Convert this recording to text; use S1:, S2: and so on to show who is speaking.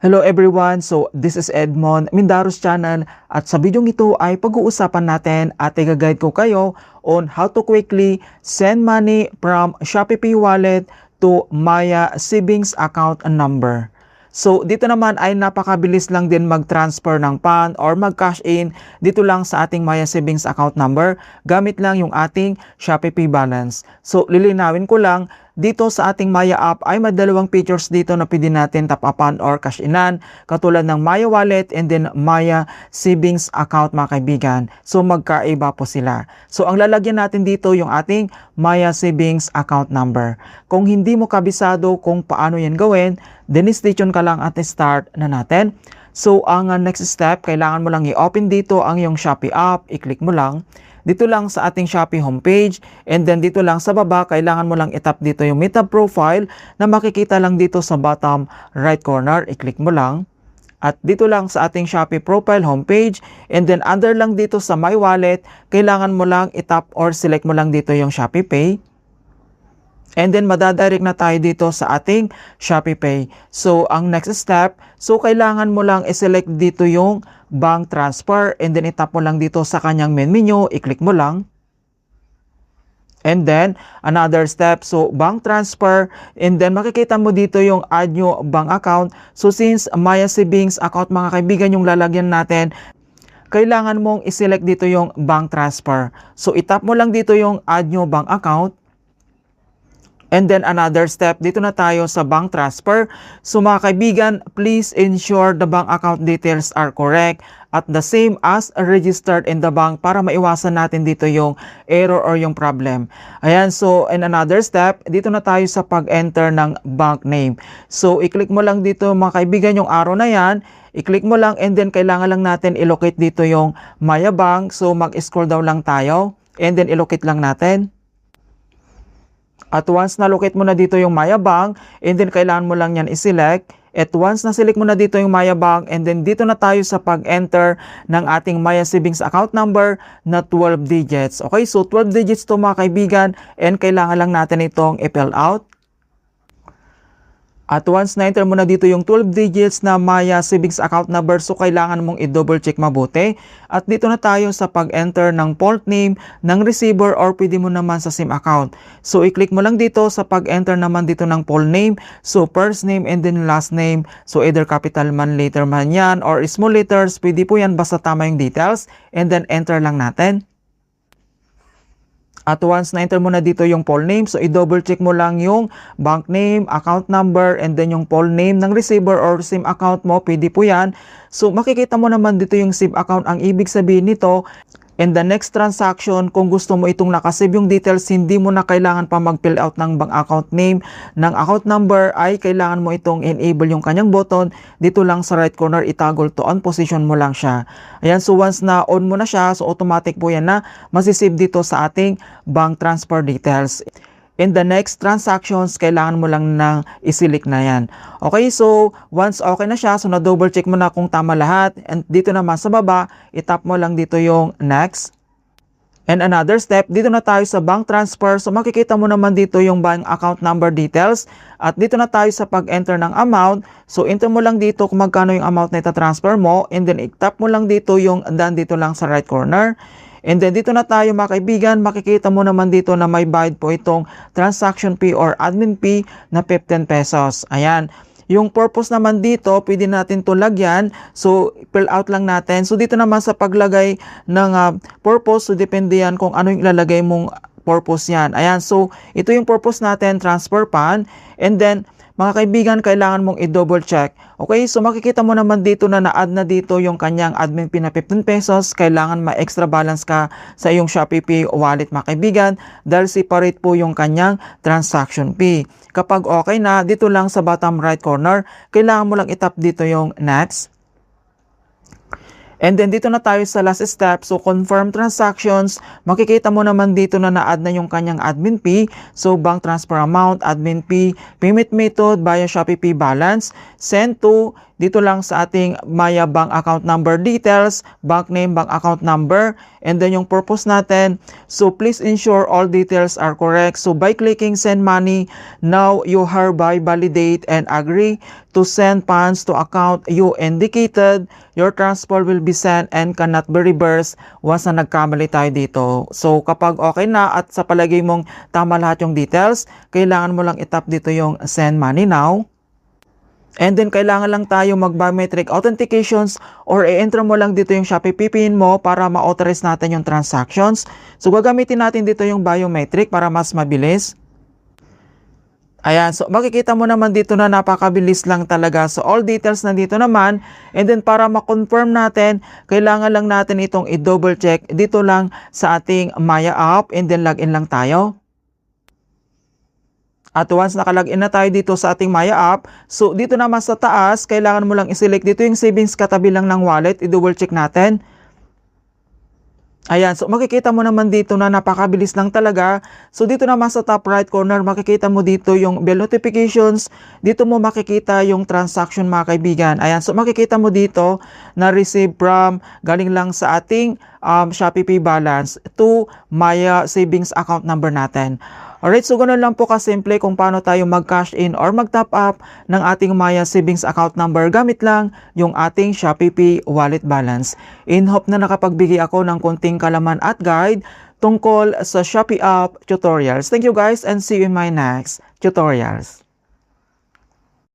S1: Hello everyone, so this is Edmond Mindaros channel at sa video ito ay pag-uusapan natin at i-guide ko kayo on how to quickly send money from Shopee Pay wallet to Maya savings account number. So dito naman ay napakabilis lang din mag-transfer ng fund or mag-cash in dito lang sa ating Maya savings account number gamit lang yung ating Shopee Pay balance. So lilinawin ko lang, dito sa ating Maya app ay may dalawang features dito na pwede natin tap upan or cash inan, katulad ng Maya wallet and then Maya savings account mga kaibigan. So magkaiba po sila. So ang lalagyan natin dito yung ating Maya savings account number. Kung hindi mo kabisado kung paano yan gawin, then stay tuned ka lang at start na natin. So ang next step, kailangan mo lang i-open dito ang yung Shopee app, i-click mo lang dito lang sa ating Shopee homepage, and then dito lang sa baba, kailangan mo lang itap dito yung Meta profile na makikita lang dito sa bottom right corner. I-click mo lang. At dito lang sa ating Shopee profile homepage, and then under lang dito sa My Wallet, kailangan mo lang itap or select mo lang dito yung Shopee Pay. And then madadirect na tayo dito sa ating Shopee Pay. So ang next step, so kailangan mo lang i-select dito yung bank transfer, and then itap mo lang dito sa kanyang main menu, i-click mo lang. And then another step, so bank transfer, and then makikita mo dito yung add new bank account. So since Maya savings account mga kaibigan yung lalagyan natin, kailangan mong i-select dito yung bank transfer. So itap mo lang dito yung add new bank account. And then another step, dito na tayo sa bank transfer. So mga kaibigan, please ensure the bank account details are correct at the same as registered in the bank para maiwasan natin dito yung error or yung problem. Ayan, so in another step, dito na tayo sa pag-enter ng bank name. So i-click mo lang dito mga kaibigan yung arrow na yan. I-click mo lang, and then kailangan lang natin i-locate dito yung Maya Bank. So mag-scroll down lang tayo, and then i-locate lang natin. At once na-locate mo na dito yung Maya Bank, and then kailangan mo lang yan i-select. At once na-select mo na dito yung Maya Bank, and then dito na tayo sa pag-enter ng ating Maya savings account number na 12 digits. Okay, so 12 digits to mga kaibigan, and kailangan lang natin itong i-fill out. At once na-enter mo na dito yung 12 digits na Maya savings account number, so kailangan mong i-double check mabuti. At dito na tayo sa pag-enter ng port name ng receiver or pwede mo naman sa SIM account. So i-click mo lang dito sa pag-enter naman dito ng port name. So first name and then last name. So either capital man, letter man yan, or small letters. Pwede po yan basta tama yung details. And then enter lang natin. At once na-enter mo na dito yung full name, so i-double check mo lang yung bank name, account number, and then yung full name ng receiver or SIM account mo, pwede po yan. So makikita mo naman dito yung SIM account, ang ibig sabihin nito, in the next transaction, kung gusto mo itong nakasave yung details, hindi mo na kailangan pa mag-fill out ng bank account name, ng account number, ay kailangan mo itong enable yung kanyang button. Dito lang sa right corner, itoggle to on, position mo lang siya. Ayan, so once na on mo na siya, so automatic po yan na masisave dito sa ating bank transfer details. In the next transactions, kailangan mo lang nang i-select na yan. Okay, so once okay na siya, so na-double check mo na kung tama lahat. And dito naman sa baba, itap mo lang dito yung next. And another step, dito na tayo sa bank transfer. So makikita mo naman dito yung bank account number details. At dito na tayo sa pag-enter ng amount. So enter mo lang dito kung magkano yung amount na ita-transfer mo. And then itap mo lang dito yung done dito lang sa right corner. And then dito na tayo mga kaibigan, makikita mo naman dito na may bayad po itong transaction fee or admin fee na 15 pesos. Ayan. Yung purpose naman dito, pwede natin ito lagyan. So, fill out lang natin. So, dito naman sa paglagay ng purpose, so depende yan kung ano yung ilalagay mong purpose yan. Ayan. So, ito yung purpose natin, transfer fund. And then, mga kaibigan, kailangan mong i-double check. Okay, so makikita mo naman dito na na-add na dito yung kanyang admin fee na 15 pesos. Kailangan ma-extra balance ka sa iyong Shopee Pay wallet mga kaibigan dahil separate po yung kanyang transaction fee. Kapag okay na, dito lang sa bottom right corner, kailangan mo lang itap dito yung next. And then dito na tayo sa last step. So confirm transactions, makikita mo naman dito na na-add na yung kanyang admin fee. So bank transfer amount, admin fee, payment method via Shopee Pay balance, send to, dito lang sa ating Maya bank account number details, bank name, bank account number, and then yung purpose natin. So please ensure all details are correct. So by clicking send money, now you hereby validate and agree to send funds to account you indicated. Your transfer will be sent and cannot be reversed once na nagkamali tayo dito. So kapag okay na at sa palagay mong tama lahat yung details, kailangan mo lang itap dito yung send money now. And then kailangan lang tayo mag-biometric authentications or i-enter mo lang dito yung Shopee PIN mo para ma-authorize natin yung transactions. So gagamitin natin dito yung biometric para mas mabilis. Ayan, so makikita mo naman dito na napakabilis lang talaga. So all details na dito naman. And then para ma-confirm natin, kailangan lang natin itong i-double check dito lang sa ating Maya app and then login lang tayo. At once nakalagin na tayo dito sa ating Maya app, so dito naman sa taas, kailangan mo lang i-select dito yung savings katabi lang ng wallet, i-double check natin. Ayan, so makikita mo naman dito na napakabilis lang talaga. So dito naman sa top right corner, makikita mo dito yung bell notifications. Dito mo makikita yung transaction mga kaibigan. Ayan, so makikita mo dito na receive from, galing lang sa ating Shopee Pay balance to Maya savings account number natin. Alright, so ganun lang po kasimple kung paano tayo mag-cash in or mag-top up ng ating Maya savings account number gamit lang yung ating Shopee Pay wallet balance. In hope na nakapagbigay ako ng konting kalaman at guide tungkol sa Shopee app tutorials. Thank you guys and see you in my next tutorials.